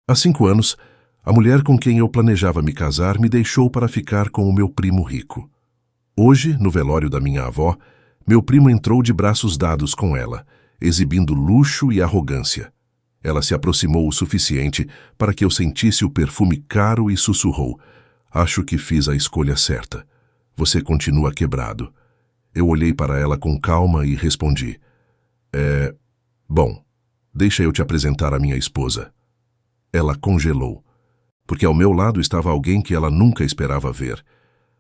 Há 5 anos, a mulher com quem eu planejava me casar me deixou para ficar com o meu primo rico. Hoje, no velório da minha avó, meu primo entrou de braços dados com ela, exibindo luxo e arrogância. Ela se aproximou o suficiente para que eu sentisse o perfume caro e sussurrou: "Acho que fiz a escolha certa. Você continua quebrado." Eu olhei para ela com calma e respondi: Bom, deixa eu te apresentar a minha esposa." Ela congelou, porque ao meu lado estava alguém que ela nunca esperava ver.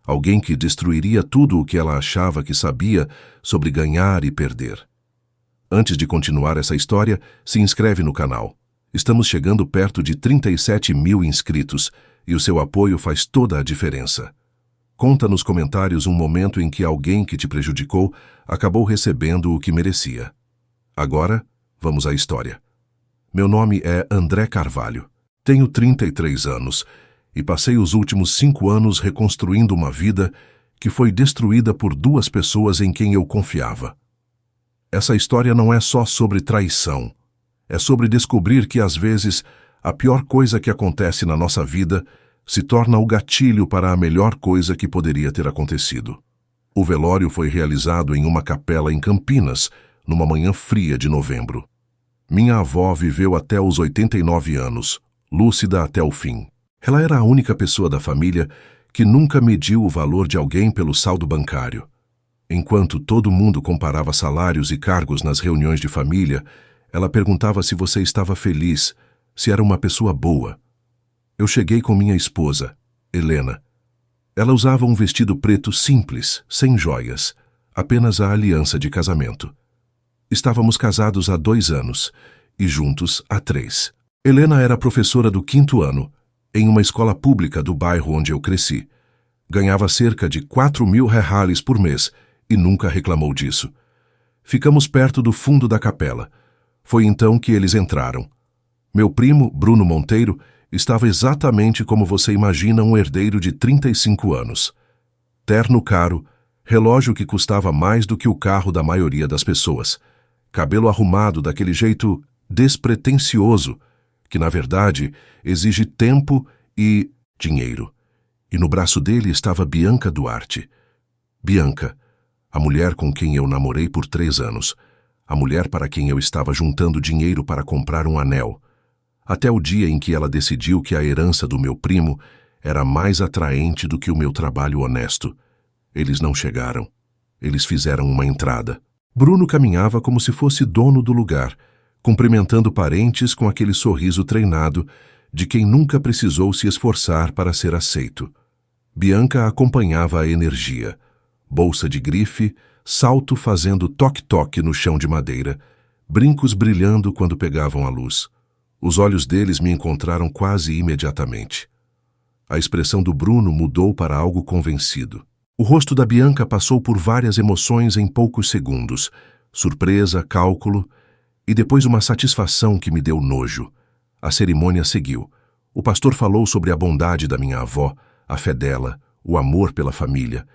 Alguém que destruiria tudo o que ela achava que sabia sobre ganhar e perder. Antes de continuar essa história, se inscreve no canal. Estamos chegando perto de 37 mil inscritos e o seu apoio faz toda a diferença. Conta nos comentários um momento em que alguém que te prejudicou acabou recebendo o que merecia. Agora, vamos à história. Meu nome é André Carvalho. Tenho 33 anos e passei os últimos 5 anos reconstruindo uma vida que foi destruída por 2 pessoas em quem eu confiava. Essa história não é só sobre traição. É sobre descobrir que, às vezes, a pior coisa que acontece na nossa vida se torna o gatilho para a melhor coisa que poderia ter acontecido. O velório foi realizado em uma capela em Campinas, numa manhã fria de novembro. Minha avó viveu até os 89 anos, lúcida até o fim. Ela era a única pessoa da família que nunca mediu o valor de alguém pelo saldo bancário. Enquanto todo mundo comparava salários e cargos nas reuniões de família, ela perguntava se você estava feliz, se era uma pessoa boa. Eu cheguei com minha esposa, Helena. Ela usava um vestido preto simples, sem joias, apenas a aliança de casamento. Estávamos casados há 2 anos e juntos há 3. Helena era professora do 5º ano, em uma escola pública do bairro onde eu cresci. Ganhava cerca de 4.000 reais por mês e nunca reclamou disso. Ficamos perto do fundo da capela. Foi então que eles entraram. Meu primo, Bruno Monteiro, estava exatamente como você imagina um herdeiro de 35 anos. Terno caro, relógio que custava mais do que o carro da maioria das pessoas, cabelo arrumado daquele jeito despretensioso, que na verdade exige tempo e dinheiro. E no braço dele estava Bianca Duarte. Bianca, a mulher com quem eu namorei por 3 anos, a mulher para quem eu estava juntando dinheiro para comprar um anel, até o dia em que ela decidiu que a herança do meu primo era mais atraente do que o meu trabalho honesto. Eles não chegaram. Eles fizeram uma entrada. Bruno caminhava como se fosse dono do lugar, cumprimentando parentes com aquele sorriso treinado de quem nunca precisou se esforçar para ser aceito. Bianca acompanhava a energia. Bolsa de grife, salto fazendo toque-toque no chão de madeira, brincos brilhando quando pegavam a luz. Os olhos deles me encontraram quase imediatamente. A expressão do Bruno mudou para algo convencido. O rosto da Bianca passou por várias emoções em poucos segundos. Surpresa, cálculo e depois uma satisfação que me deu nojo. A cerimônia seguiu. O pastor falou sobre a bondade da minha avó, a fé dela, o amor pela família.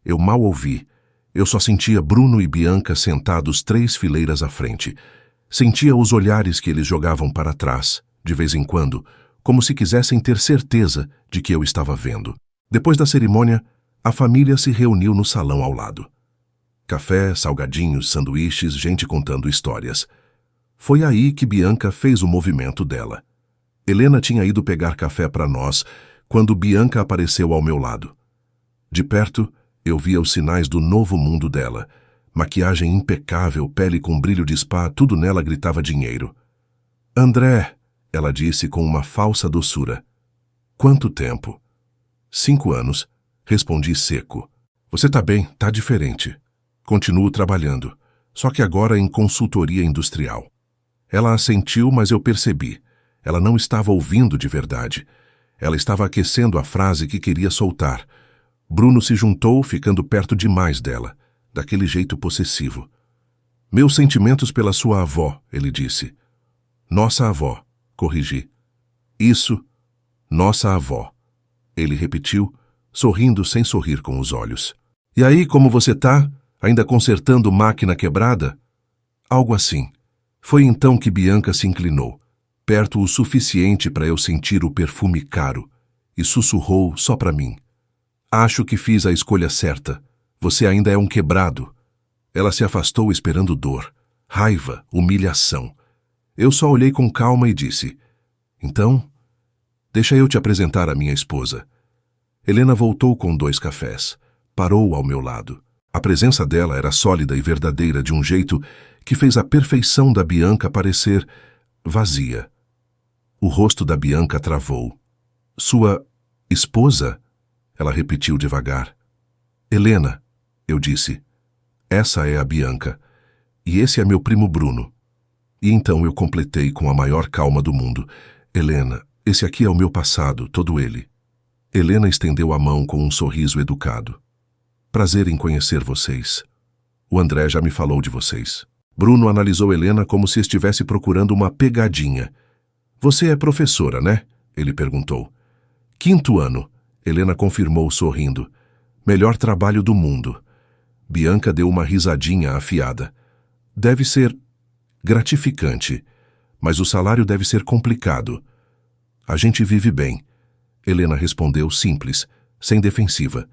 Eu mal ouvi. Eu só sentia Bruno e Bianca sentados 3 fileiras à frente. Sentia os olhares que eles jogavam para trás, de vez em quando, como se quisessem ter certeza de que eu estava vendo. Depois da cerimônia, a família se reuniu no salão ao lado. Café, salgadinhos, sanduíches, gente contando histórias. Foi aí que Bianca fez o movimento dela. Helena tinha ido pegar café para nós quando Bianca apareceu ao meu lado. De perto, eu via os sinais do novo mundo dela. Maquiagem impecável, pele com brilho de spa, tudo nela gritava dinheiro. "André", ela disse com uma falsa doçura. "Quanto tempo?" 5 anos, respondi seco. "Você tá bem, tá diferente. Continuo trabalhando, só que agora em consultoria industrial." Ela assentiu, mas eu percebi. Ela não estava ouvindo de verdade. Ela estava aquecendo a frase que queria soltar. Bruno se juntou, ficando perto demais dela, daquele jeito possessivo. "Meus sentimentos pela sua avó", ele disse. "Nossa avó", corrigi. "Isso, nossa avó", ele repetiu, sorrindo sem sorrir com os olhos. "E aí, como você tá? Ainda consertando máquina quebrada?" Algo assim. Foi então que Bianca se inclinou. perto o suficiente para eu sentir o perfume caro, e sussurrou só para mim: "Acho que fiz a escolha certa. Você ainda é um quebrado." Ela se afastou esperando dor, raiva, humilhação. Eu só olhei com calma e disse: "Então, deixa eu te apresentar a minha esposa." Helena voltou com 2 cafés. Parou ao meu lado. A presença dela era sólida e verdadeira de um jeito que fez a perfeição da Bianca parecer vazia. O rosto da Bianca travou. "Sua esposa?" Ela repetiu devagar. "Helena", eu disse. "Essa é a Bianca. E esse é meu primo Bruno." E então eu completei com a maior calma do mundo: "Helena, esse aqui é o meu passado, todo ele." Helena estendeu a mão com um sorriso educado. "Prazer em conhecer vocês. O André já me falou de vocês." Bruno analisou Helena como se estivesse procurando uma pegadinha. "Você é professora, né?" ele perguntou. "5º ano", Helena confirmou sorrindo. "Melhor trabalho do mundo." Bianca deu uma risadinha afiada. "Deve ser gratificante, mas o salário deve ser complicado." "A gente vive bem", Helena respondeu simples, sem defensiva,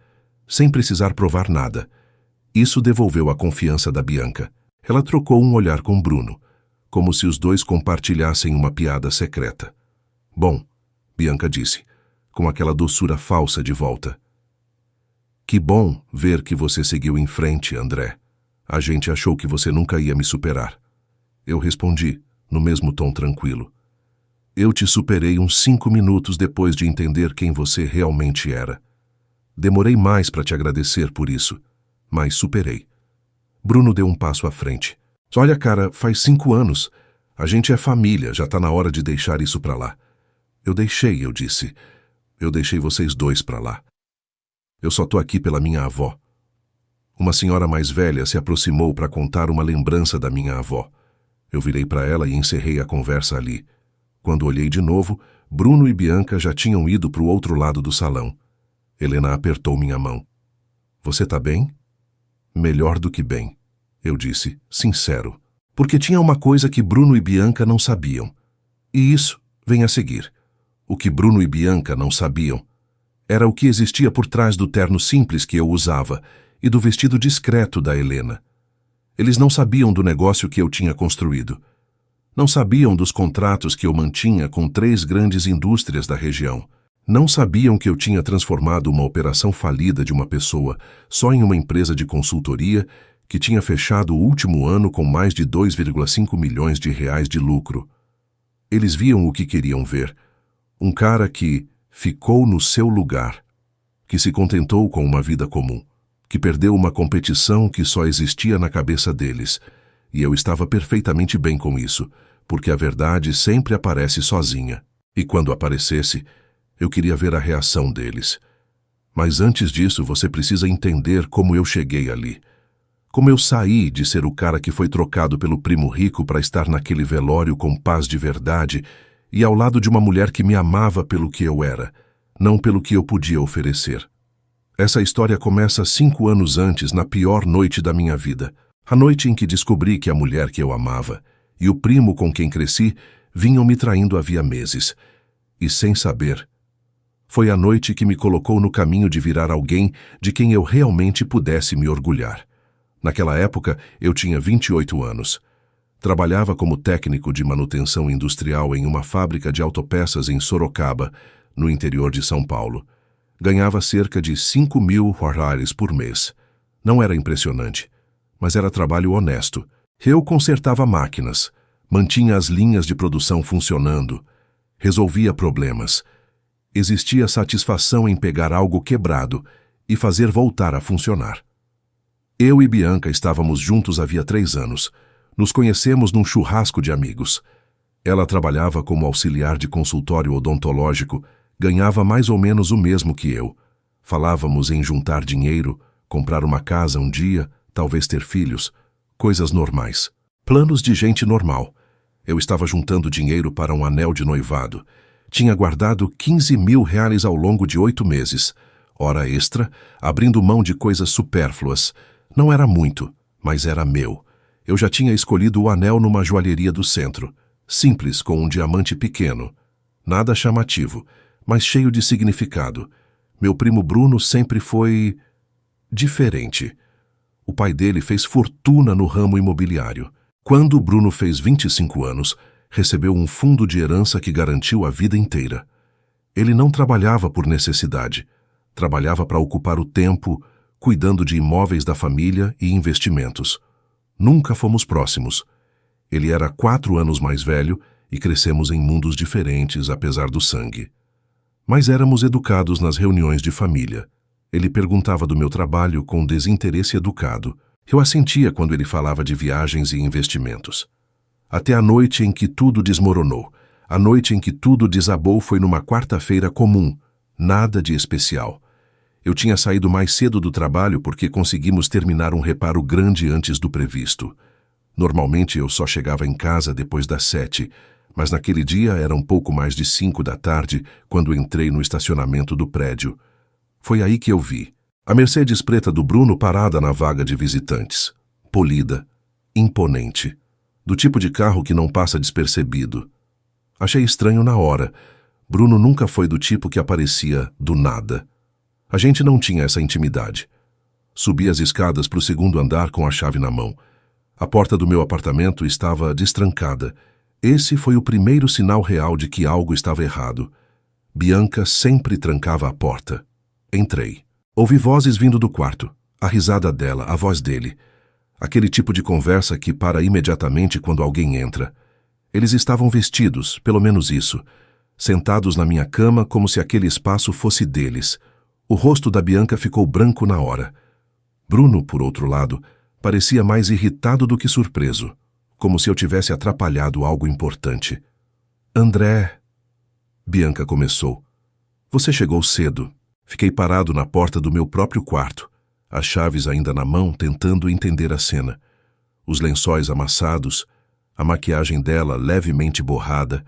sem precisar provar nada. Isso devolveu a confiança da Bianca. Ela trocou um olhar com Bruno, como se os dois compartilhassem uma piada secreta. "Bom", Bianca disse, com aquela doçura falsa de volta. "Que bom ver que você seguiu em frente, André. A gente achou que você nunca ia me superar." Eu respondi, no mesmo tom tranquilo: "Eu te superei uns 5 minutos depois de entender quem você realmente era. Demorei mais para te agradecer por isso, mas superei." Bruno deu um passo à frente. "Olha, cara, faz 5 anos. A gente é família, já tá na hora de deixar isso pra lá." Eu disse. "Eu deixei vocês 2 pra lá. Eu só tô aqui pela minha avó." Uma senhora mais velha se aproximou para contar uma lembrança da minha avó. Eu virei para ela e encerrei a conversa ali. Quando olhei de novo, Bruno e Bianca já tinham ido para o outro lado do salão. Helena apertou minha mão. "Você tá bem?" "Melhor do que bem", eu disse, sincero. Porque tinha uma coisa que Bruno e Bianca não sabiam. E isso vem a seguir. O que Bruno e Bianca não sabiam era o que existia por trás do terno simples que eu usava e do vestido discreto da Helena. Eles não sabiam do negócio que eu tinha construído. Não sabiam dos contratos que eu mantinha com 3 grandes indústrias da região. Não sabiam que eu tinha transformado uma operação falida de uma pessoa só em uma empresa de consultoria que tinha fechado o último ano com mais de 2,5 milhões de reais de lucro. Eles viam o que queriam ver. Um cara que ficou no seu lugar, que se contentou com uma vida comum, que perdeu uma competição que só existia na cabeça deles. E eu estava perfeitamente bem com isso, porque a verdade sempre aparece sozinha. E quando aparecesse, eu queria ver a reação deles. Mas antes disso, você precisa entender como eu cheguei ali. Como eu saí de ser o cara que foi trocado pelo primo rico para estar naquele velório com paz de verdade e ao lado de uma mulher que me amava pelo que eu era, não pelo que eu podia oferecer. Essa história começa 5 anos antes, na pior noite da minha vida. A noite em que descobri que a mulher que eu amava e o primo com quem cresci vinham me traindo havia meses. E sem saber. Foi a noite que me colocou no caminho de virar alguém de quem eu realmente pudesse me orgulhar. Naquela época, eu tinha 28 anos. Trabalhava como técnico de manutenção industrial em uma fábrica de autopeças em Sorocaba, no interior de São Paulo. Ganhava cerca de 5.000 reais por mês. Não era impressionante, mas era trabalho honesto. Eu consertava máquinas, mantinha as linhas de produção funcionando, resolvia problemas. Existia satisfação em pegar algo quebrado e fazer voltar a funcionar. Eu e Bianca estávamos juntos havia 3 anos. Nos conhecemos num churrasco de amigos. Ela trabalhava como auxiliar de consultório odontológico, ganhava mais ou menos o mesmo que eu. Falávamos em juntar dinheiro, comprar uma casa um dia, talvez ter filhos, coisas normais. Planos de gente normal. Eu estava juntando dinheiro para um anel de noivado. Tinha guardado 15.000 reais ao longo de 8 meses. Hora extra, abrindo mão de coisas supérfluas. Não era muito, mas era meu. Eu já tinha escolhido o anel numa joalheria do centro. simples com um diamante pequeno. Nada chamativo, mas cheio de significado. Meu primo Bruno sempre foi diferente. O pai dele fez fortuna no ramo imobiliário. Quando Bruno fez 25 anos, recebeu um fundo de herança que garantiu a vida inteira. Ele não trabalhava por necessidade. Trabalhava para ocupar o tempo, cuidando de imóveis da família e investimentos. Nunca fomos próximos. Ele era 4 anos mais velho e crescemos em mundos diferentes, apesar do sangue. Mas éramos educados nas reuniões de família. Ele perguntava do meu trabalho com desinteresse educado. Eu assentia quando ele falava de viagens e investimentos. Até a noite em que tudo desmoronou. A noite em que tudo desabou foi numa quarta-feira comum. Nada de especial. Eu tinha saído mais cedo do trabalho porque conseguimos terminar um reparo grande antes do previsto. Normalmente eu só chegava em casa depois das 7, mas naquele dia era um pouco mais de 5 da tarde quando entrei no estacionamento do prédio. Foi aí que eu vi a Mercedes preta do Bruno parada na vaga de visitantes. Polida, imponente, do tipo de carro que não passa despercebido. Achei estranho na hora. Bruno nunca foi do tipo que aparecia do nada. A gente não tinha essa intimidade. Subi as escadas para o segundo andar com a chave na mão. A porta do meu apartamento estava destrancada. Esse foi o primeiro sinal real de que algo estava errado. Bianca sempre trancava a porta. Entrei. Ouvi vozes vindo do quarto. A risada dela, a voz dele. Aquele tipo de conversa que para imediatamente quando alguém entra. Eles estavam vestidos, pelo menos isso. Sentados na minha cama como se aquele espaço fosse deles. O rosto da Bianca ficou branco na hora. Bruno, por outro lado, parecia mais irritado do que surpreso, como se eu tivesse atrapalhado algo importante. André... Bianca começou. Você chegou cedo. Fiquei parado na porta do meu próprio quarto, as chaves ainda na mão, tentando entender a cena. Os lençóis amassados, a maquiagem dela levemente borrada,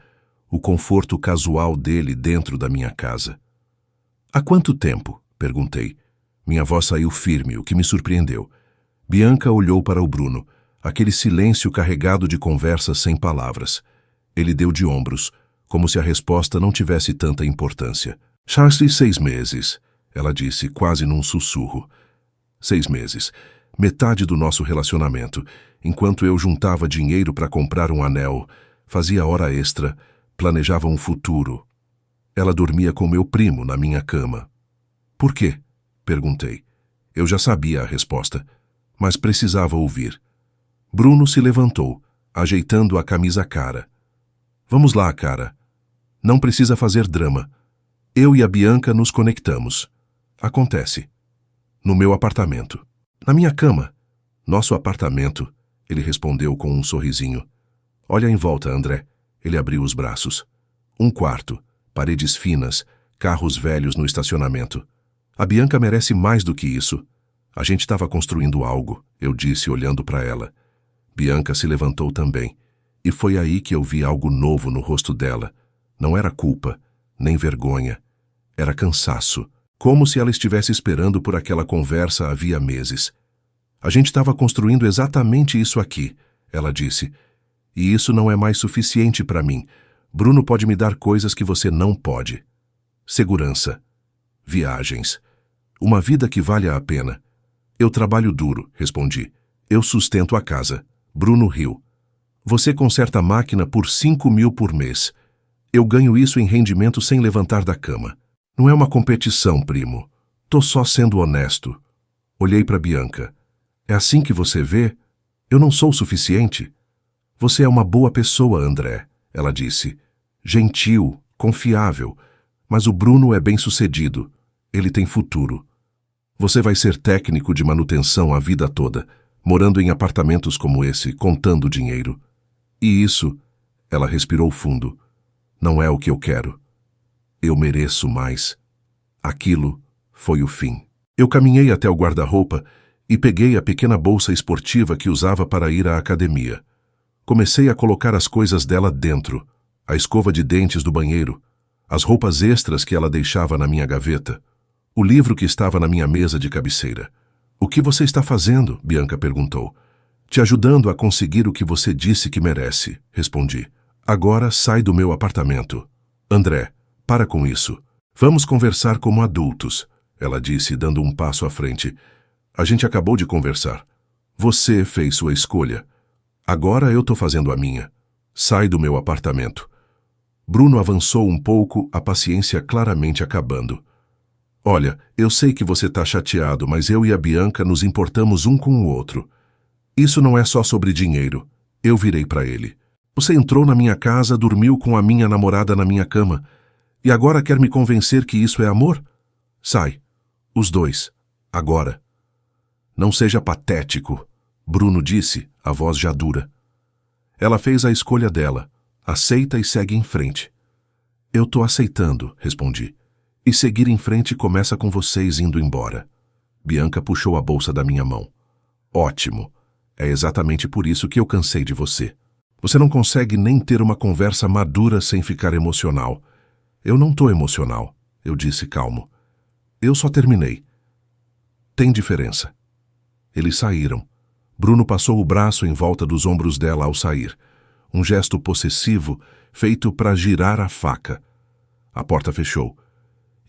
o conforto casual dele dentro da minha casa. Há quanto tempo? Perguntei. Minha voz saiu firme, o que me surpreendeu. Bianca olhou para o Bruno, aquele silêncio carregado de conversas sem palavras. Ele deu de ombros, como se a resposta não tivesse tanta importância. Chance 6 meses, ela disse, quase num sussurro. 6 meses, metade do nosso relacionamento, enquanto eu juntava dinheiro para comprar um anel, fazia hora extra, planejava um futuro. Ela dormia com meu primo na minha cama. Por quê? Perguntei. Eu já sabia a resposta, mas precisava ouvir. Bruno se levantou, ajeitando a camisa cara. Vamos lá, cara. Não precisa fazer drama. Eu e a Bianca nos conectamos. Acontece. No meu apartamento. Na minha cama. Nosso apartamento, ele respondeu com um sorrisinho. Olha em volta, André. Ele abriu os braços. Um quarto, paredes finas, carros velhos no estacionamento. A Bianca merece mais do que isso. A gente estava construindo algo, eu disse olhando para ela. Bianca se levantou também. E foi aí que eu vi algo novo no rosto dela. Não era culpa, nem vergonha. Era cansaço, como se ela estivesse esperando por aquela conversa havia meses. A gente estava construindo exatamente isso aqui, ela disse. E isso não é mais suficiente para mim. Bruno pode me dar coisas que você não pode. Segurança. Viagens. Uma vida que valha a pena. Eu trabalho duro, respondi. Eu sustento a casa. Bruno riu. Você conserta a máquina por 5.000 por mês. Eu ganho isso em rendimento sem levantar da cama. Não é uma competição, primo. Tô só sendo honesto. Olhei para Bianca. É assim que você vê? Eu não sou o suficiente? Você é uma boa pessoa, André, ela disse. Gentil, confiável. Mas o Bruno é bem-sucedido. Ele tem futuro. Você vai ser técnico de manutenção a vida toda, morando em apartamentos como esse, contando dinheiro. E isso, ela respirou fundo, não é o que eu quero. Eu mereço mais. Aquilo foi o fim. Eu caminhei até o guarda-roupa e peguei a pequena bolsa esportiva que usava para ir à academia. Comecei a colocar as coisas dela dentro, a escova de dentes do banheiro, as roupas extras que ela deixava na minha gaveta, o livro que estava na minha mesa de cabeceira. O que você está fazendo? Bianca perguntou. Te ajudando a conseguir o que você disse que merece, respondi. Agora sai do meu apartamento. André, para com isso. Vamos conversar como adultos, ela disse, dando um passo à frente. A gente acabou de conversar. Você fez sua escolha. Agora eu tô fazendo a minha. Sai do meu apartamento. Bruno avançou um pouco, a paciência claramente acabando. Olha, eu sei que você tá chateado, mas eu e a Bianca nos importamos um com o outro. Isso não é só sobre dinheiro. Eu virei para ele. Você entrou na minha casa, dormiu com a minha namorada na minha cama. E agora quer me convencer que isso é amor? Sai. Os dois. Agora. Não seja patético, Bruno disse, a voz já dura. Ela fez a escolha dela. Aceita e segue em frente. Eu tô aceitando, respondi. E seguir em frente começa com vocês indo embora. Bianca puxou a bolsa da minha mão. Ótimo. É exatamente por isso que eu cansei de você. Você não consegue nem ter uma conversa madura sem ficar emocional. Eu não tô emocional, eu disse calmo. Eu só terminei. Tem diferença. Eles saíram. Bruno passou o braço em volta dos ombros dela ao sair. Um gesto possessivo feito para girar a faca. A porta fechou.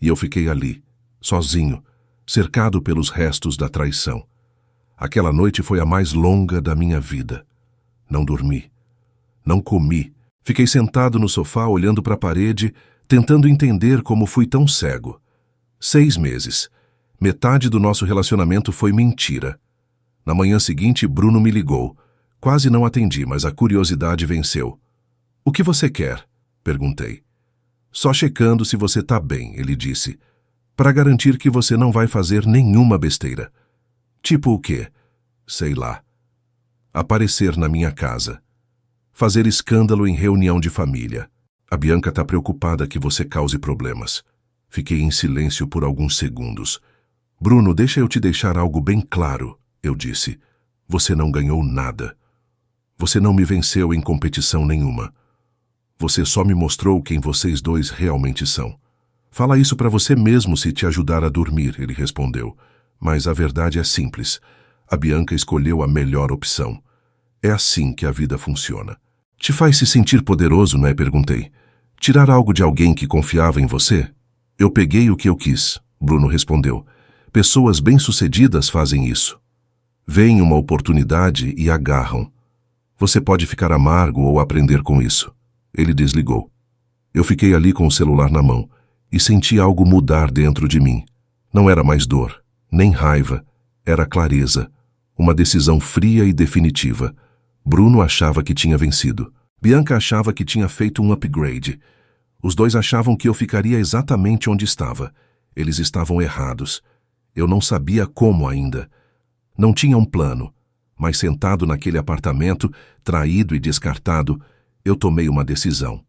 E eu fiquei ali, sozinho, cercado pelos restos da traição. Aquela noite foi a mais longa da minha vida. Não dormi. Não comi. Fiquei sentado no sofá olhando para a parede, tentando entender como fui tão cego. 6 meses. Metade do nosso relacionamento foi mentira. Na manhã seguinte, Bruno me ligou. Quase não atendi, mas a curiosidade venceu. O que você quer? Perguntei. Só checando se você tá bem, ele disse. Para garantir que você não vai fazer nenhuma besteira. Tipo o quê? Sei lá. Aparecer na minha casa. Fazer escândalo em reunião de família. A Bianca tá preocupada que você cause problemas. Fiquei em silêncio por alguns segundos. Bruno, deixa eu te deixar algo bem claro, eu disse. Você não ganhou nada. Você não me venceu em competição nenhuma. Você só me mostrou quem vocês dois realmente são. Fala isso para você mesmo se te ajudar a dormir, ele respondeu. Mas a verdade é simples. A Bianca escolheu a melhor opção. É assim que a vida funciona. Te faz se sentir poderoso, não é? Perguntei. Tirar algo de alguém que confiava em você? Eu peguei o que eu quis, Bruno respondeu. Pessoas bem-sucedidas fazem isso. Veem uma oportunidade e agarram. Você pode ficar amargo ou aprender com isso. Ele desligou. Eu fiquei ali com o celular na mão e senti algo mudar dentro de mim. Não era mais dor, nem raiva, era clareza. Uma decisão fria e definitiva. Bruno achava que tinha vencido. Bianca achava que tinha feito um upgrade. Os dois achavam que eu ficaria exatamente onde estava. Eles estavam errados. Eu não sabia como ainda. Não tinha um plano. Mas sentado naquele apartamento, traído e descartado, eu tomei uma decisão.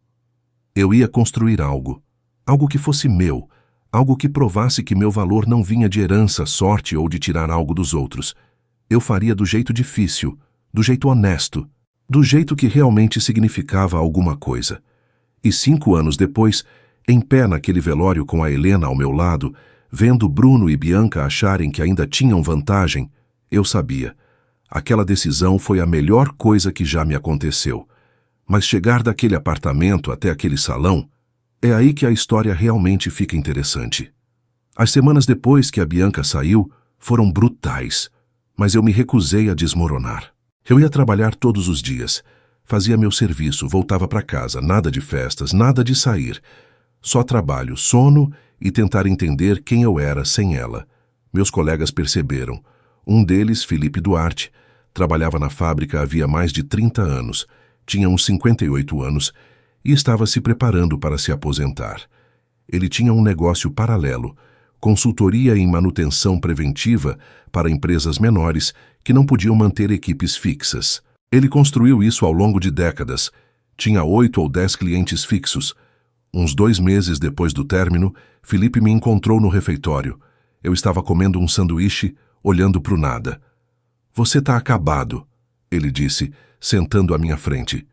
Eu ia construir algo. Algo que fosse meu. Algo que provasse que meu valor não vinha de herança, sorte ou de tirar algo dos outros. Eu faria do jeito difícil, do jeito honesto, do jeito que realmente significava alguma coisa. E 5 anos depois, em pé naquele velório com a Helena ao meu lado, vendo Bruno e Bianca acharem que ainda tinham vantagem, eu sabia. Aquela decisão foi a melhor coisa que já me aconteceu. Mas chegar daquele apartamento até aquele salão, é aí que a história realmente fica interessante. As semanas depois que a Bianca saiu, foram brutais, mas eu me recusei a desmoronar. Eu ia trabalhar todos os dias, fazia meu serviço, voltava para casa, nada de festas, nada de sair. Só trabalho, sono e tentar entender quem eu era sem ela. Meus colegas perceberam. Um deles, Felipe Duarte, trabalhava na fábrica havia mais de 30 anos, tinha uns 58 anos e estava se preparando para se aposentar. Ele tinha um negócio paralelo, consultoria em manutenção preventiva para empresas menores que não podiam manter equipes fixas. Ele construiu isso ao longo de décadas. Tinha 8 ou 10 clientes fixos. Uns 2 meses depois do término, Felipe me encontrou no refeitório. Eu estava comendo um sanduíche, olhando para o nada. Você está acabado, ele disse, sentando à minha frente.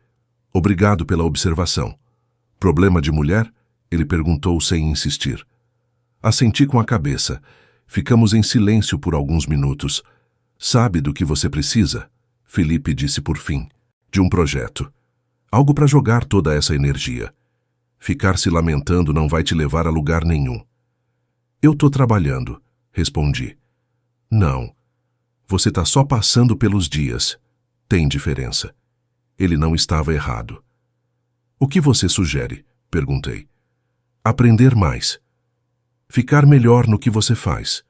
Obrigado pela observação. Problema de mulher? Ele perguntou sem insistir. Assenti com a cabeça. Ficamos em silêncio por alguns minutos. Sabe do que você precisa? Felipe disse por fim. De um projeto. Algo para jogar toda essa energia. Ficar se lamentando não vai te levar a lugar nenhum. Eu tô trabalhando, respondi. Não. Você tá só passando pelos dias. Tem diferença. Ele não estava errado. O que você sugere? Perguntei. Aprender mais. Ficar melhor no que você faz.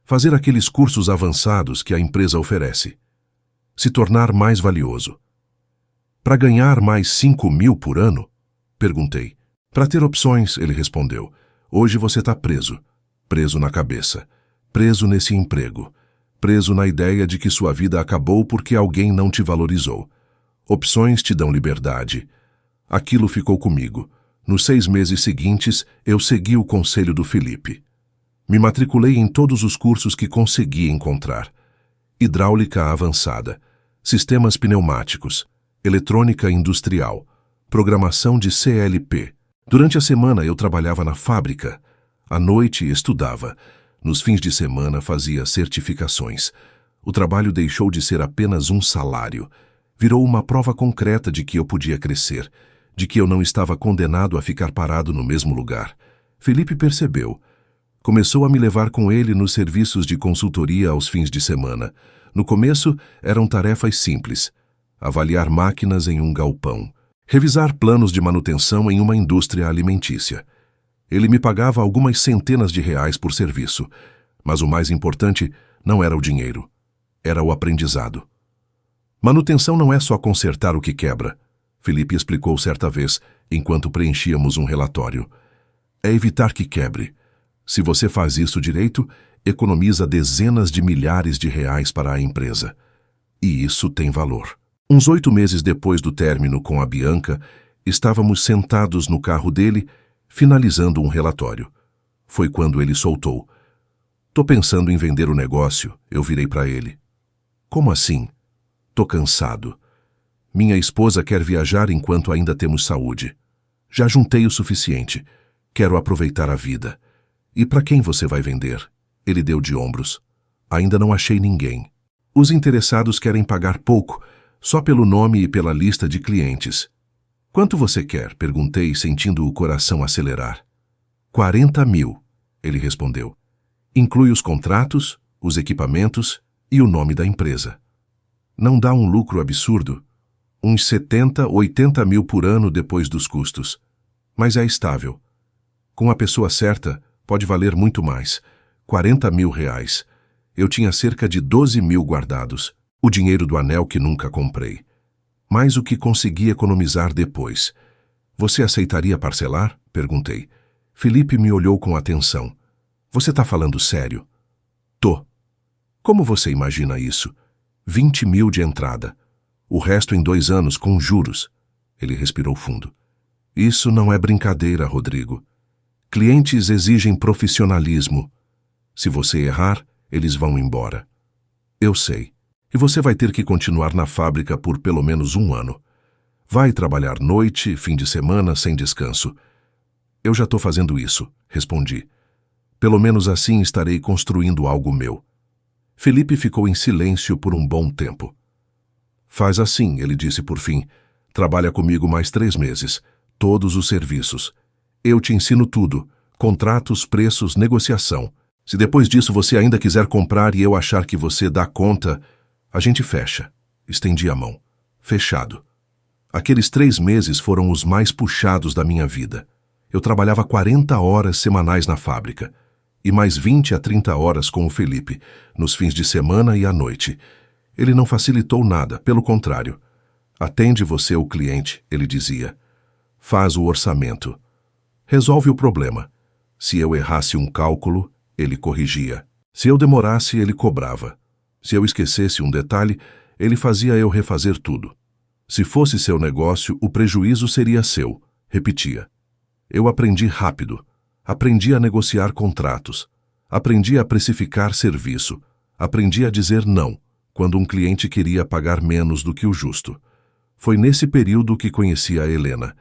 Fazer aqueles cursos avançados que a empresa oferece. Se tornar mais valioso. Para ganhar mais 5.000 por ano? Perguntei. Para ter opções, ele respondeu. Hoje você está preso. Preso na cabeça. Preso nesse emprego. Preso na ideia de que sua vida acabou porque alguém não te valorizou. Opções te dão liberdade. Aquilo ficou comigo. Nos 6 meses seguintes, eu segui o conselho do Felipe. Me matriculei em todos os cursos que consegui encontrar. Hidráulica avançada, sistemas pneumáticos, eletrônica industrial, programação de CLP. Durante a semana eu trabalhava na fábrica. À noite estudava. Nos fins de semana fazia certificações. O trabalho deixou de ser apenas um salário. Virou uma prova concreta de que eu podia crescer, de que eu não estava condenado a ficar parado no mesmo lugar. Felipe percebeu. Começou a me levar com ele nos serviços de consultoria aos fins de semana. No começo, eram tarefas simples. Avaliar máquinas em um galpão. Revisar planos de manutenção em uma indústria alimentícia. Ele me pagava algumas centenas de reais por serviço, mas o mais importante não era o dinheiro, era o aprendizado. Manutenção não é só consertar o que quebra, Felipe explicou certa vez, enquanto preenchíamos um relatório. É evitar que quebre. Se você faz isso direito, economiza dezenas de milhares de reais para a empresa. E isso tem valor. Uns 8 meses depois do término com a Bianca, estávamos sentados no carro dele, finalizando um relatório. Foi quando ele soltou. Tô pensando em vender o negócio, eu virei para ele. Como assim? Tô cansado. Minha esposa quer viajar enquanto ainda temos saúde. Já juntei o suficiente. Quero aproveitar a vida. E para quem você vai vender? Ele deu de ombros. Ainda não achei ninguém. Os interessados querem pagar pouco, só pelo nome e pela lista de clientes. Quanto você quer? Perguntei, sentindo o coração acelerar. 40.000, ele respondeu. Inclui os contratos, os equipamentos e o nome da empresa. Não dá um lucro absurdo? Uns 70, 80 mil por ano depois dos custos. Mas é estável. Com a pessoa certa, pode valer muito mais. 40.000 reais. Eu tinha cerca de 12.000 guardados. O dinheiro do anel que nunca comprei. Mais o que consegui economizar depois. Você aceitaria parcelar? Perguntei. Felipe me olhou com atenção. Você tá falando sério? Tô. Como você imagina isso? 20.000 de entrada. O resto em 2 anos com juros. Ele respirou fundo. Isso não é brincadeira, Rodrigo. Clientes exigem profissionalismo. Se você errar, eles vão embora. Eu sei. E você vai ter que continuar na fábrica por pelo menos 1 ano. Vai trabalhar noite, fim de semana, sem descanso. Eu já estou fazendo isso, respondi. Pelo menos assim estarei construindo algo meu. Felipe ficou em silêncio por um bom tempo. Faz assim, ele disse por fim. Trabalha comigo mais 3 meses. Todos os serviços. Eu te ensino tudo. Contratos, preços, negociação. Se depois disso você ainda quiser comprar e eu achar que você dá conta, a gente fecha. Estendi a mão. Fechado. Aqueles 3 meses foram os mais puxados da minha vida. Eu trabalhava 40 horas semanais na fábrica e mais 20 a 30 horas com o Felipe, nos fins de semana e à noite. Ele não facilitou nada, pelo contrário. Atende você o cliente, ele dizia. Faz o orçamento. Resolve o problema. Se eu errasse um cálculo, ele corrigia. Se eu demorasse, ele cobrava. Se eu esquecesse um detalhe, ele fazia eu refazer tudo. Se fosse seu negócio, o prejuízo seria seu, repetia. Eu aprendi rápido. Aprendi a negociar contratos. Aprendi a precificar serviço. Aprendi a dizer não, quando um cliente queria pagar menos do que o justo. Foi nesse período que conheci a Helena.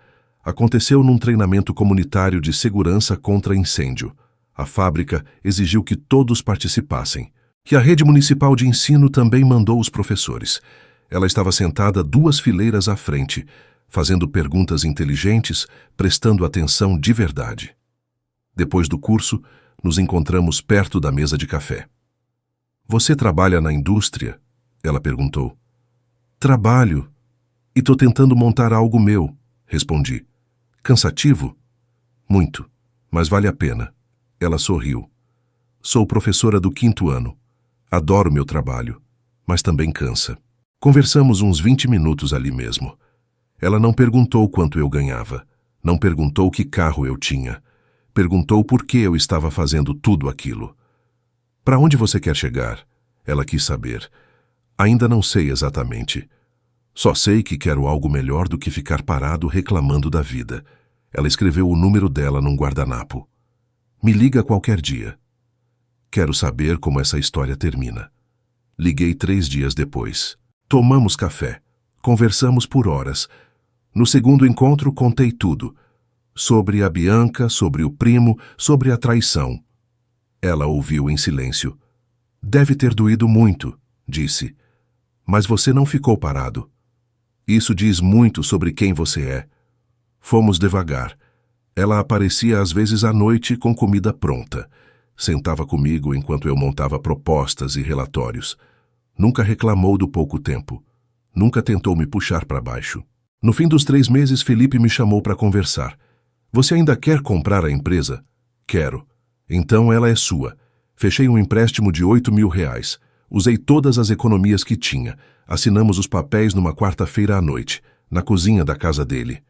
Aconteceu num treinamento comunitário de segurança contra incêndio. A fábrica exigiu que todos participassem. Que a rede municipal de ensino também mandou os professores. Ela estava sentada 2 fileiras à frente, fazendo perguntas inteligentes, prestando atenção de verdade. Depois do curso, nos encontramos perto da mesa de café. Você trabalha na indústria? Ela perguntou. Trabalho. E tô tentando montar algo meu, respondi. Cansativo? Muito, mas vale a pena. Ela sorriu. Sou professora do 5º ano. Adoro meu trabalho, mas também cansa. Conversamos uns 20 minutos ali mesmo. Ela não perguntou quanto eu ganhava, não perguntou que carro eu tinha. Perguntou por que eu estava fazendo tudo aquilo. Para onde você quer chegar? Ela quis saber. Ainda não sei exatamente. Só sei que quero algo melhor do que ficar parado reclamando da vida. Ela escreveu o número dela num guardanapo. Me liga qualquer dia. Quero saber como essa história termina. Liguei 3 dias depois. Tomamos café. Conversamos por horas. No segundo encontro, contei tudo. Sobre a Bianca, sobre o primo, sobre a traição. Ela ouviu em silêncio. Deve ter doído muito, disse. Mas você não ficou parado. Isso diz muito sobre quem você é. Fomos devagar. Ela aparecia às vezes à noite com comida pronta. Sentava comigo enquanto eu montava propostas e relatórios. Nunca reclamou do pouco tempo. Nunca tentou me puxar para baixo. No fim dos 3 meses, Felipe me chamou para conversar. Você ainda quer comprar a empresa? Quero. Então ela é sua. Fechei um empréstimo de R$ 8.000. Usei todas as economias que tinha. Assinamos os papéis numa quarta-feira à noite, na cozinha da casa dele.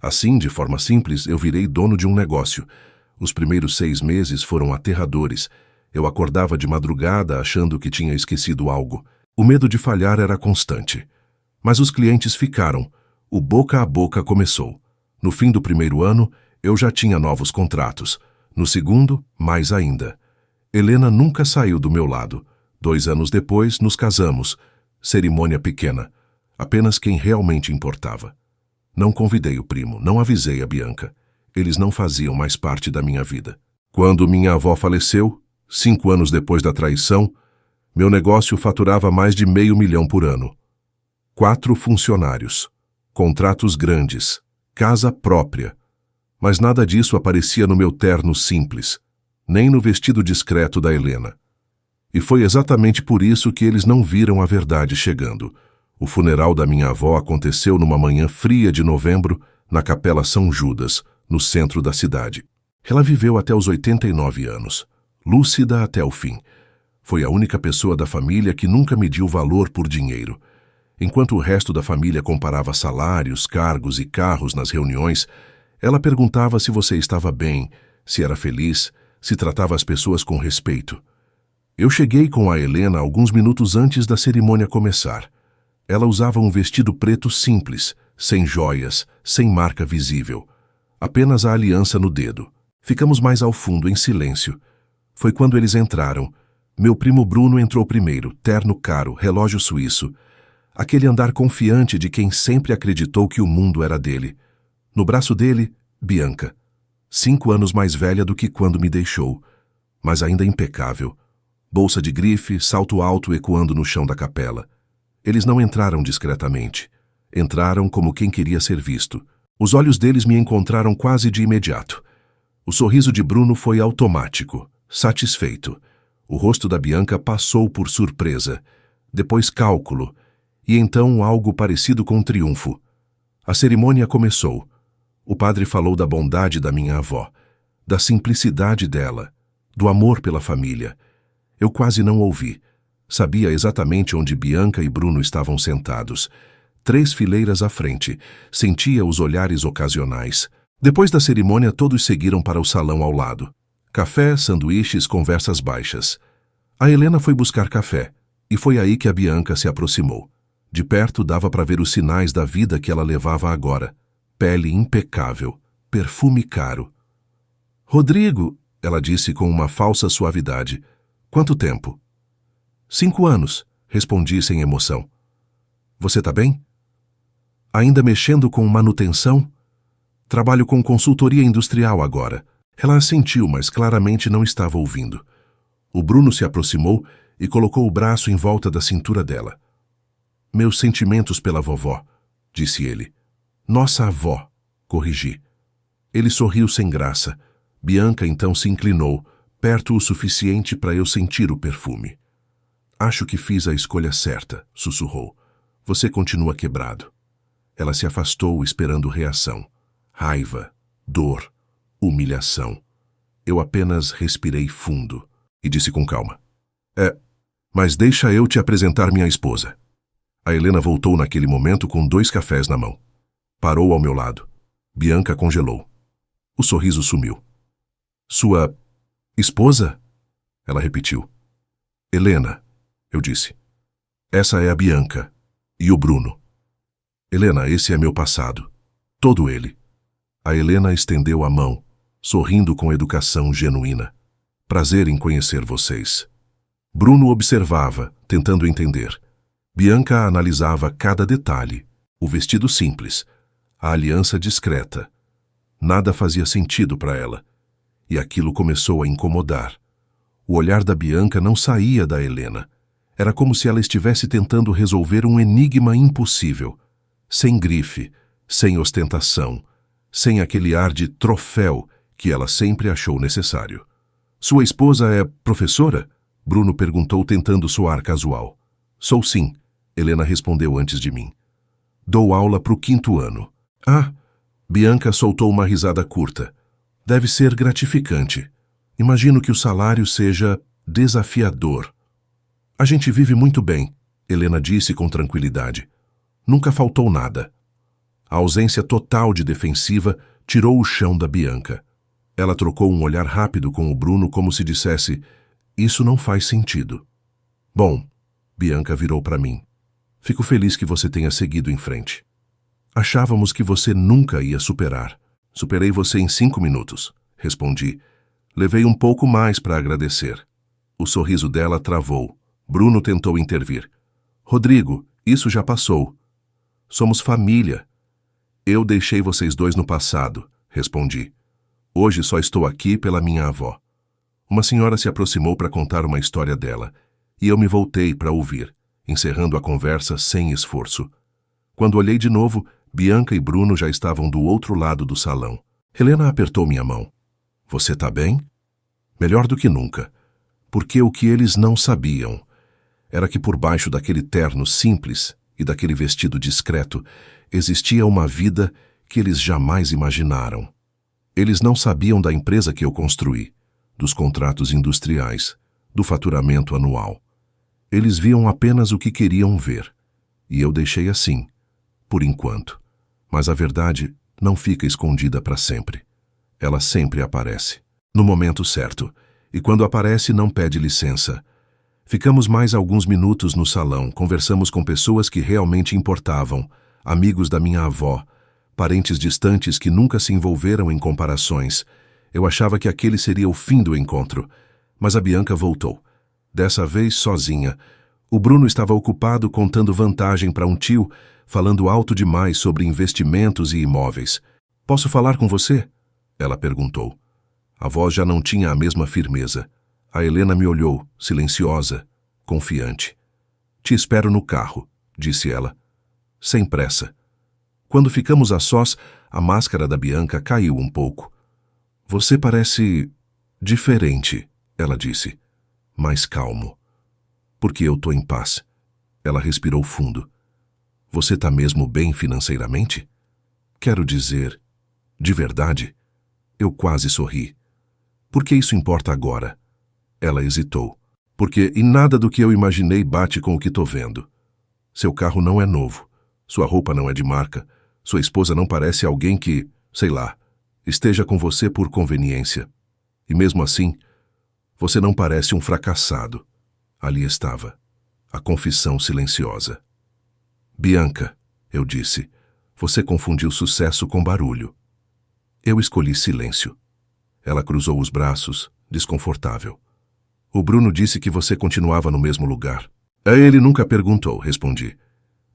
Assim, de forma simples, eu virei dono de um negócio. Os primeiros 6 meses foram aterradores. Eu acordava de madrugada achando que tinha esquecido algo. O medo de falhar era constante. Mas os clientes ficaram. O boca a boca começou. No fim do 1º ano, eu já tinha novos contratos. No segundo, mais ainda. Helena nunca saiu do meu lado. 2 anos depois, nos casamos. Cerimônia pequena. Apenas quem realmente importava. Não convidei o primo, não avisei a Bianca. Eles não faziam mais parte da minha vida. Quando minha avó faleceu, 5 anos depois da traição, meu negócio faturava mais de R$ 500 mil por ano. 4 funcionários. Contratos grandes. Casa própria. Mas nada disso aparecia no meu terno simples, nem no vestido discreto da Helena. E foi exatamente por isso que eles não viram a verdade chegando. O funeral da minha avó aconteceu numa manhã fria de novembro, na Capela São Judas, no centro da cidade. Ela viveu até os 89 anos, lúcida até o fim. Foi a única pessoa da família que nunca mediu valor por dinheiro. Enquanto o resto da família comparava salários, cargos e carros nas reuniões, ela perguntava se você estava bem, se era feliz, se tratava as pessoas com respeito. Eu cheguei com a Helena alguns minutos antes da cerimônia começar. Ela usava um vestido preto simples, sem joias, sem marca visível. Apenas a aliança no dedo. Ficamos mais ao fundo, em silêncio. Foi quando eles entraram. Meu primo Bruno entrou primeiro, terno caro, relógio suíço. Aquele andar confiante de quem sempre acreditou que o mundo era dele. No braço dele, Bianca. 5 anos mais velha do que quando me deixou, mas ainda impecável. Bolsa de grife, salto alto ecoando no chão da capela. Eles não entraram discretamente. Entraram como quem queria ser visto. Os olhos deles me encontraram quase de imediato. O sorriso de Bruno foi automático, satisfeito. O rosto da Bianca passou por surpresa, depois cálculo, e então algo parecido com triunfo. A cerimônia começou. O padre falou da bondade da minha avó, da simplicidade dela, do amor pela família. Eu quase não ouvi. Sabia exatamente onde Bianca e Bruno estavam sentados. 3 fileiras à frente. Sentia os olhares ocasionais. Depois da cerimônia, todos seguiram para o salão ao lado. Café, sanduíches, conversas baixas. A Helena foi buscar café, e foi aí que a Bianca se aproximou. De perto dava para ver os sinais da vida que ela levava agora. Pele impecável, perfume caro. Rodrigo, ela disse com uma falsa suavidade. Quanto tempo? 5 anos, respondi sem emoção. Você tá bem? Ainda mexendo com manutenção? Trabalho com consultoria industrial agora. Ela assentiu, mas claramente não estava ouvindo. O Bruno se aproximou e colocou o braço em volta da cintura dela. Meus sentimentos pela vovó, disse ele. Nossa avó, corrigi. Ele sorriu sem graça. Bianca então se inclinou, perto o suficiente para eu sentir o perfume. Acho que fiz a escolha certa, sussurrou. Você continua quebrado. Ela se afastou esperando reação. Raiva, dor, humilhação. Eu apenas respirei fundo e disse com calma. Mas deixa eu te apresentar minha esposa. A Helena voltou naquele momento com 2 cafés na mão. Parou ao meu lado. Bianca congelou. O sorriso sumiu. Sua esposa? Ela repetiu. Helena, eu disse. Essa é a Bianca. E o Bruno. Helena, esse é meu passado. Todo ele. A Helena estendeu a mão, sorrindo com educação genuína. Prazer em conhecer vocês. Bruno observava, tentando entender. Bianca analisava cada detalhe. O vestido simples, a aliança discreta. Nada fazia sentido para ela. E aquilo começou a incomodar. O olhar da Bianca não saía da Helena. Era como se ela estivesse tentando resolver um enigma impossível. Sem grife, sem ostentação, sem aquele ar de troféu que ela sempre achou necessário. Sua esposa é professora? Bruno perguntou tentando soar casual. Sou sim, Helena respondeu antes de mim. Dou aula para o 5º ano. Ah, Bianca soltou uma risada curta. Deve ser gratificante. Imagino que o salário seja desafiador. A gente vive muito bem, Helena disse com tranquilidade. Nunca faltou nada. A ausência total de defensiva tirou o chão da Bianca. Ela trocou um olhar rápido com o Bruno como se dissesse, isso não faz sentido. Bom, Bianca virou para mim. Fico feliz que você tenha seguido em frente. Achávamos que você nunca ia superar. Superei você em 5 minutos, respondi. Levei um pouco mais para agradecer. O sorriso dela travou. Bruno tentou intervir. Rodrigo, isso já passou. Somos família. Eu deixei vocês 2 no passado, respondi. Hoje só estou aqui pela minha avó. Uma senhora se aproximou para contar uma história dela, e eu me voltei para ouvir, encerrando a conversa sem esforço. Quando olhei de novo, Bianca e Bruno já estavam do outro lado do salão. Helena apertou minha mão. Você tá bem? Melhor do que nunca. Porque o que eles não sabiam era que por baixo daquele terno simples e daquele vestido discreto existia uma vida que eles jamais imaginaram. Eles não sabiam da empresa que eu construí, dos contratos industriais, do faturamento anual. Eles viam apenas o que queriam ver. E eu deixei assim, por enquanto. Mas a verdade não fica escondida para sempre. Ela sempre aparece, no momento certo, e quando aparece não pede licença. Ficamos mais alguns minutos no salão, conversamos com pessoas que realmente importavam, amigos da minha avó, parentes distantes que nunca se envolveram em comparações. Eu achava que aquele seria o fim do encontro, mas a Bianca voltou. Dessa vez sozinha. O Bruno estava ocupado contando vantagem para um tio, falando alto demais sobre investimentos e imóveis. Posso falar com você? Ela perguntou. A voz já não tinha a mesma firmeza. A Helena me olhou, silenciosa, confiante. Te espero no carro, disse ela. Sem pressa. Quando ficamos a sós, a máscara da Bianca caiu um pouco. Você parece diferente, ela disse, mais calmo. Porque eu tô em paz. Ela respirou fundo. Você tá mesmo bem financeiramente? Quero dizer, de verdade? Eu quase sorri. Por que isso importa agora? Ela hesitou. Porque em nada do que eu imaginei bate com o que tô vendo. Seu carro não é novo. Sua roupa não é de marca. Sua esposa não parece alguém que, sei lá, esteja com você por conveniência. E mesmo assim, você não parece um fracassado. Ali estava, a confissão silenciosa. Bianca, eu disse, você confundiu sucesso com barulho. Eu escolhi silêncio. Ela cruzou os braços, desconfortável. O Bruno disse que você continuava no mesmo lugar. Ele nunca perguntou, respondi.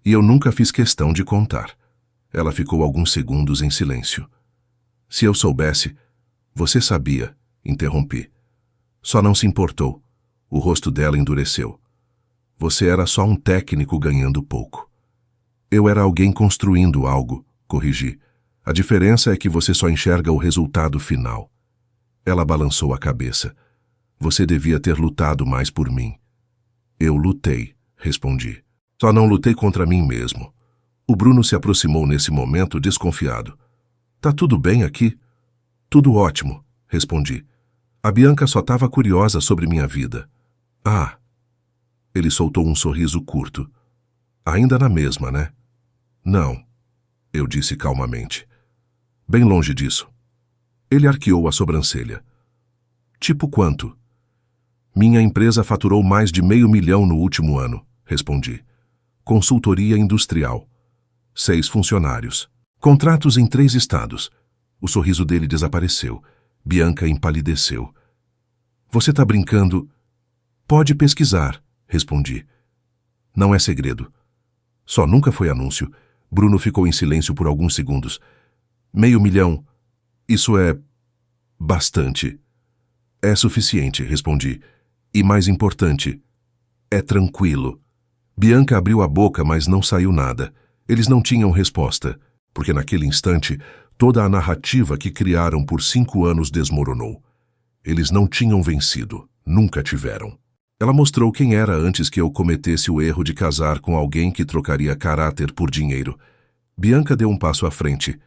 E eu nunca fiz questão de contar. Ela ficou alguns segundos em silêncio. Se eu soubesse, você sabia, interrompi. Só não se importou. O rosto dela endureceu. Você era só um técnico ganhando pouco. Eu era alguém construindo algo, corrigi. A diferença é que você só enxerga o resultado final. Ela balançou a cabeça. Você devia ter lutado mais por mim. Eu lutei, respondi. Só não lutei contra mim mesmo. O Bruno se aproximou nesse momento desconfiado. Tá tudo bem aqui? Tudo ótimo, respondi. A Bianca só estava curiosa sobre minha vida. Ah! Ele soltou um sorriso curto. Ainda na mesma, né? Não, eu disse calmamente. Bem longe disso. Ele arqueou a sobrancelha. Tipo quanto? Minha empresa faturou mais de $500 mil no último ano, respondi. Consultoria industrial. 6 funcionários. Contratos em 3 estados. O sorriso dele desapareceu. Bianca empalideceu. Você tá brincando? Pode pesquisar, respondi. Não é segredo. Só nunca foi anúncio. Bruno ficou em silêncio por alguns segundos. $500 mil. Isso é... bastante. É suficiente, respondi. E mais importante, é tranquilo. Bianca abriu a boca, mas não saiu nada. Eles não tinham resposta, porque naquele instante, toda a narrativa que criaram por 5 anos desmoronou. Eles não tinham vencido, nunca tiveram. Ela mostrou quem era antes que eu cometesse o erro de casar com alguém que trocaria caráter por dinheiro. Bianca deu um passo à frente.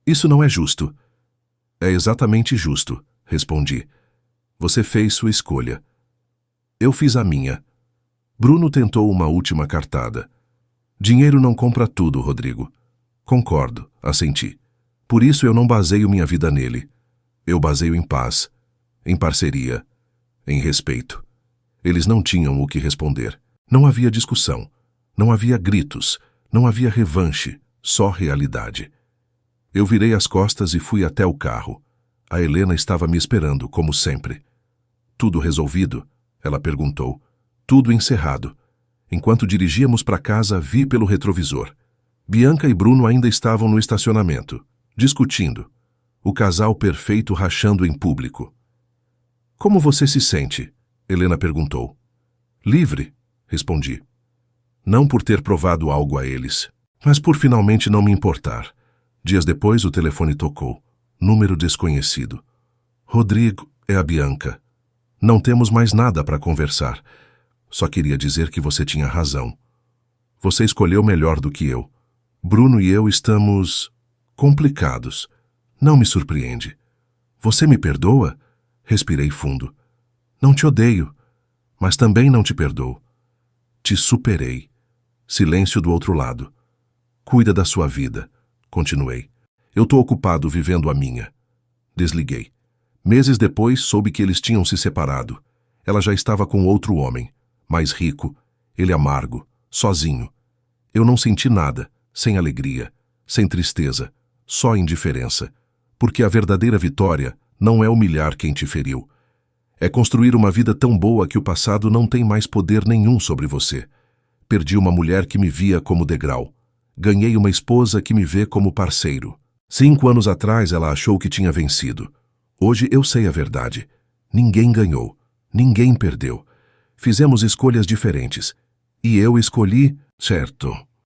Isso não é justo. É exatamente justo, respondi. Você fez sua escolha. Eu fiz a minha. Bruno tentou uma última cartada. Dinheiro não compra tudo, Rodrigo. Concordo, assenti. Por isso eu não baseio minha vida nele. Eu baseio em paz, em parceria, em respeito. Eles não tinham o que responder. Não havia discussão. Não havia gritos. Não havia revanche. Só realidade. Eu virei as costas e fui até o carro. A Helena estava me esperando, como sempre. Tudo resolvido? Ela perguntou. Tudo encerrado. Enquanto dirigíamos para casa, vi pelo retrovisor. Bianca e Bruno ainda estavam no estacionamento, discutindo. O casal perfeito rachando em público. Como você se sente? Helena perguntou. Livre, respondi. Não por ter provado algo a eles, mas por finalmente não me importar. Dias depois, o telefone tocou. Número desconhecido. Rodrigo, é a Bianca. Não temos mais nada para conversar. Só queria dizer que você tinha razão. Você escolheu melhor do que eu. Bruno e eu estamos... complicados. Não me surpreende. Você me perdoa? Respirei fundo. Não te odeio, mas também não te perdoo. Te superei. Silêncio do outro lado. Cuida da sua vida, continuei. Eu tô ocupado vivendo a minha. Desliguei. Meses depois, soube que eles tinham se separado. Ela já estava com outro homem, mais rico, ele amargo, sozinho. Eu não senti nada, sem alegria, sem tristeza, só indiferença. Porque a verdadeira vitória não é humilhar quem te feriu. É construir uma vida tão boa que o passado não tem mais poder nenhum sobre você. Perdi uma mulher que me via como degrau. Ganhei uma esposa que me vê como parceiro. 5 anos atrás ela achou que tinha vencido. Hoje eu sei a verdade. Ninguém ganhou. Ninguém perdeu. Fizemos escolhas diferentes. E eu escolhi certo.